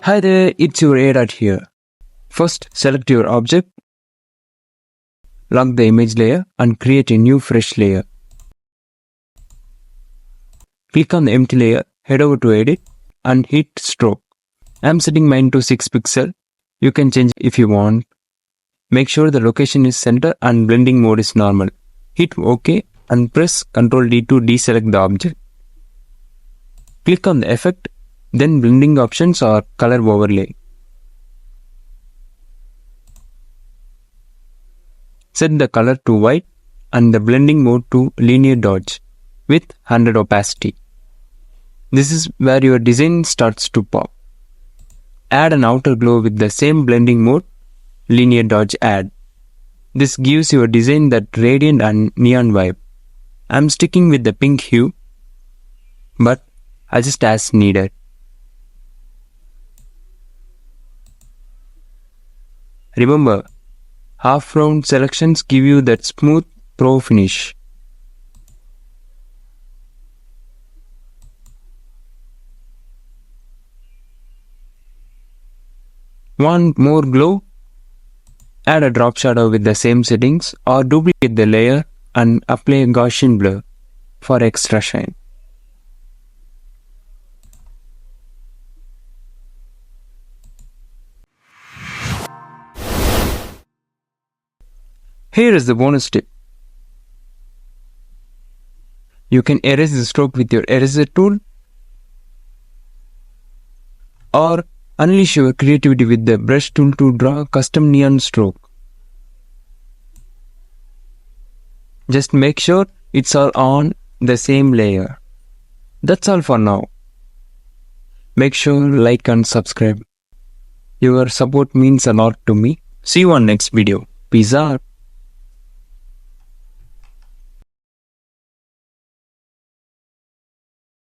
Hi there, it's your ADot here. First, select your object, lock the image layer and create a new fresh layer. Click on the empty layer, head over to Edit and hit Stroke. I'm setting mine to 6 pixels. You can change if you want. Make sure the location is center and blending mode is normal. Hit OK and press Ctrl D to deselect the object. Click on the effect, then blending options or color overlay. Set the color to white and the blending mode to linear dodge with 100 opacity. This is where your design starts to pop. Add an outer glow with the same blending mode, linear dodge add. This gives your design that radiant and neon vibe. I'm sticking with the pink hue, but adjust as needed. Remember, half-round selections give you that smooth pro finish. Want more glow? Add a drop shadow with the same settings or duplicate the layer and apply a Gaussian blur for extra shine. Here is the bonus tip. You can erase the stroke with your eraser tool or unleash your creativity with the brush tool to draw a custom neon stroke. Just make sure it's all on the same layer. That's all for now. Make sure like and subscribe. Your support means a lot to me. See you on next video. Peace out.